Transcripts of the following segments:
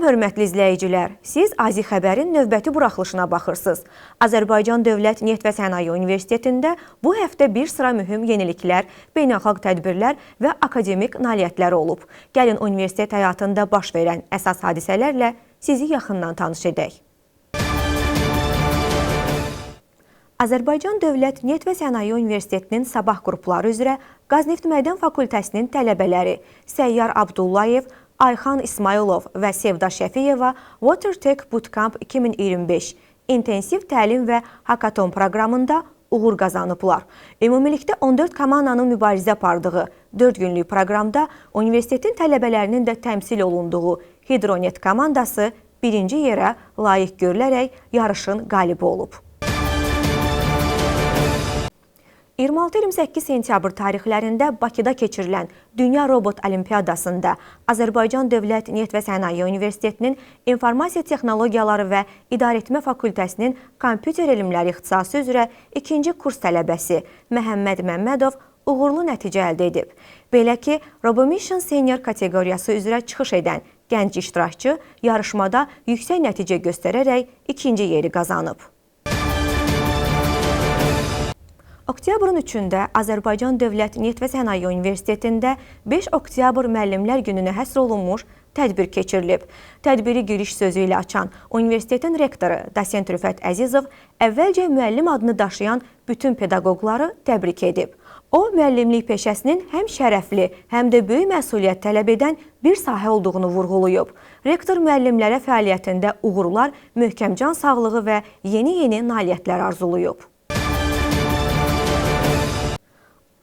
Salam hörmətli izləyicilər, siz AZİ xəbərin növbəti buraxılışına baxırsınız. Azərbaycan Dövlət Neft və Sənaye Universitetində bu həftə bir sıra mühüm yeniliklər, beynəlxalq tədbirlər və akademik nailiyyətləri olub. Gəlin universitet həyatında baş verən əsas hadisələrlə sizi yaxından tanış edək. Azərbaycan Dövlət Neft və Sənaye Universitetinin sabah qrupları üzrə Qaz-Neft Mədən Fakültəsinin tələbələri Səyyar Abdullayev, Ayxan İsmailov və Sevda Şəfiyeva WaterTech Bootcamp 2025 intensiv təlim və hakaton proqramında uğur qazanıblar. Ümumilikdə 14 komandanın mübarizə apardığı 4 günlük proqramda universitetin tələbələrinin də təmsil olunduğu Hidronet komandası birinci yerə layiq görülərək yarışın qalibi olub. 26-28 sentyabr tarixlərində Bakıda keçirilən Dünya Robot Olimpiyadasında Azərbaycan Dövlət Neft və Sənaye Universitetinin İnformasiya Texnologiyaları və İdarəetmə Fakültəsinin Kompüter Elmləri ixtisası üzrə 2-ci kurs tələbəsi Məhəmməd Məmmədov uğurlu nəticə əldə edib. Belə ki, RoboMission Senior kateqoriyası üzrə çıxış edən gənc iştirakçı yarışmada yüksək nəticə göstərərək 2-ci yeri qazanıb. Oktyabrın 3-də Azərbaycan Dövlət Neft və Sənaye Universitetində 5 oktyabr müəllimlər gününə həsr olunmuş tədbir keçirilib. Tədbiri giriş sözü ilə açan universitetin rektoru Dosent Rüfət Əzizov əvvəlcə müəllim adını daşıyan bütün pedaqoqları təbrik edib. O, müəllimlik peşəsinin həm şərəfli, həm də böyük məsuliyyət tələb edən bir sahə olduğunu vurğulayıb. Rektor müəllimlərə fəaliyyətində uğurlar, möhkəm can sağlığı və yeni nailiyyətlər arzulayıb.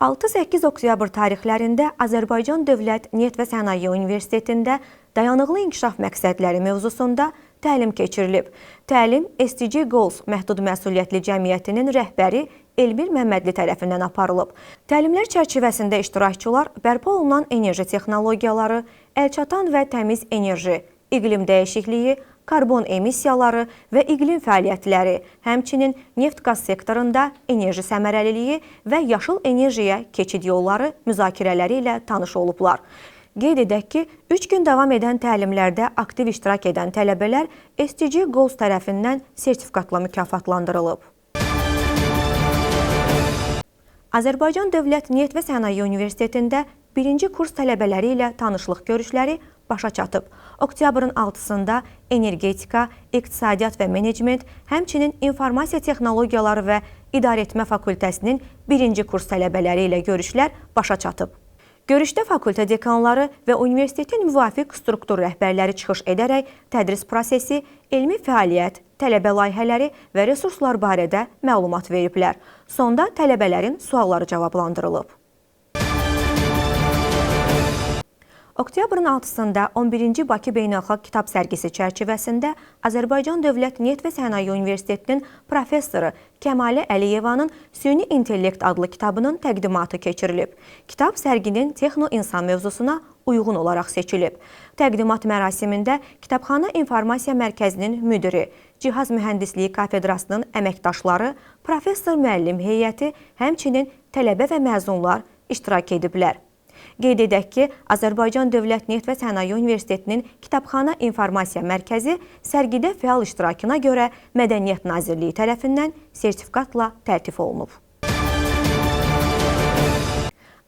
6-8 oktyabr tarixlərində Azərbaycan Dövlət Neft və Sənaye Universitetində dayanıqlı inkişaf məqsədləri mövzusunda təlim keçirilib. Təlim SDG Goals məhdud məsuliyyətli cəmiyyətinin rəhbəri Elmir Məmmədli tərəfindən aparılıb. Təlimlər çərçivəsində iştirakçılar bərpa olunan enerji texnologiyaları, əlçatan və təmiz enerji, iqlim dəyişikliyi, karbon emissiyaları və iqlim fəaliyyətləri, həmçinin neft-qaz sektorunda enerji səmərəliliyi və yaşıl enerjiyə keçid yolları müzakirələri ilə tanış olublar. Qeyd edək ki, 3 gün davam edən təlimlərdə aktiv iştirak edən tələbələr SDG Goals tərəfindən sertifikatla mükafatlandırılıb. Azərbaycan Dövlət Neft və Sənaye Universitetində 1-ci kurs tələbələri ilə tanışlıq görüşləri başa çatıb. Oktyabrın 6-sında Energetika, İqtisadiyyat və Menecment, həmçinin İnformasiya Texnologiyaları və İdarəetmə Fakültəsinin 1-ci kurs tələbələri ilə görüşlər başa çatıb. Görüşdə fakültə dekanları və universitetin müvafiq struktur rəhbərləri çıxış edərək tədris prosesi, elmi fəaliyyət, tələbə layihələri və resurslar barədə məlumat veriblər. Sonda tələbələrin sualları cavablandırılıb. Oktyabrın 6-sında 11-ci Bakı Beynəlxalq Kitab sərgisi çərçivəsində Azərbaycan Dövlət Neft və Sənaye Universitetinin professoru Kəmalə Əliyevanın Süni İntellekt adlı kitabının təqdimatı keçirilib. Kitab sərginin texno-insan mövzusuna uyğun olaraq seçilib. Təqdimat mərasimində Kitabxana İnformasiya Mərkəzinin müdiri, Cihaz Mühəndisliyi Kafedrasının əməkdaşları, professor müəllim heyəti, həmçinin tələbə və məzunlar iştirak ediblər. Qeyd edək ki, Azərbaycan Dövlət Neft və Sənaye Universitetinin Kitabxana İnformasiya Mərkəzi sərgidə fəal iştirakına görə Mədəniyyət Nazirliyi tərəfindən sertifikatla təltif olunub.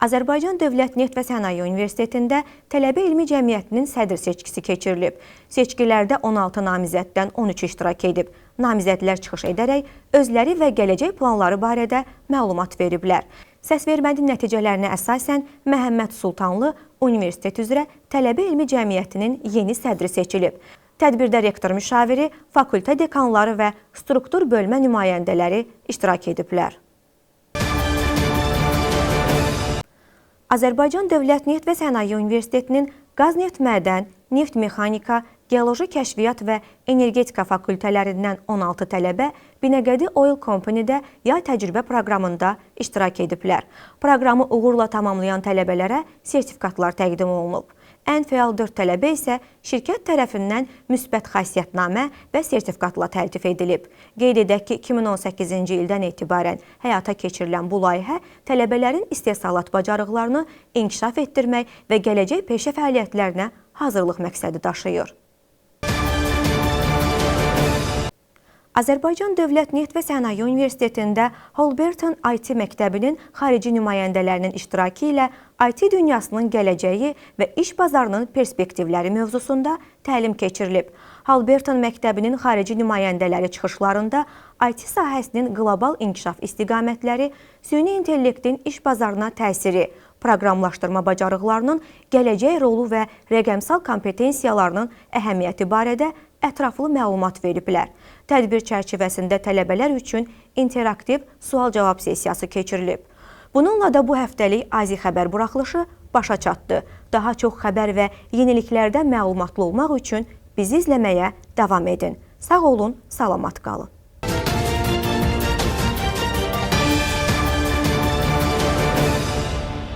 Azərbaycan Dövlət Neft və Sənaye Universitetində Tələbə Elmi Cəmiyyətinin sədr seçkisi keçirilib. Seçkilərdə 16 namizəddən 13 iştirak edib. Namizədlər çıxış edərək özləri və gələcək planları barədə məlumat veriblər. Səsvermənin nəticələrinə əsasən Məhəmməd Sultanlı Universitet üzrə Tələbə Elmi Cəmiyyətinin yeni sədri seçilib. Tədbirdə rektor müşaviri, fakültə dekanları və struktur bölmə nümayəndələri iştirak ediblər. Azərbaycan Dövlət Neft və Sənaye Universitetinin Qaz-Neft Mədən, Neft Mexanika, Geoloji Kəşfiyyat və Energetika fakültələrindən 16 tələbə Binəqədi Oil Company-də yay təcrübə proqramında iştirak ediblər. Proqramı uğurla tamamlayan tələbələrə sertifikatlar təqdim olunub. Ən fəal 4 tələbə isə şirkət tərəfindən müsbət xasiyyətnamə və sertifikatla təltif edilib. Qeyd edək ki, 2018-ci ildən etibarən həyata keçirilən bu layihə tələbələrin istehsalat bacarıqlarını inkişaf etdirmək və gələcək peşə fəaliyyətlərinə hazırlıq məqsədi daşıyır. Azərbaycan Dövlət Neft və Sənaye Universitetində Holberton IT məktəbinin xarici nümayəndələrinin iştirakı ilə IT dünyasının gələcəyi və iş bazarının perspektivləri mövzusunda təlim keçirilib. Holberton məktəbinin xarici nümayəndələri çıxışlarında IT sahəsinin qlobal inkişaf istiqamətləri, süni intellektin iş bazarına təsiri, proqramlaşdırma bacarıqlarının gələcək rolu və rəqəmsal kompetensiyalarının əhəmiyyəti barədə ətraflı məlumat veriblər. Tədbir çərçivəsində tələbələr üçün interaktiv sual-cavab sessiyası keçirilib. Bununla da bu həftəlik AZİ xəbər buraxılışı başa çatdı. Daha çox xəbər və yeniliklərdən məlumatlı olmaq üçün bizi izləməyə davam edin. Sağ olun, salamat qalın.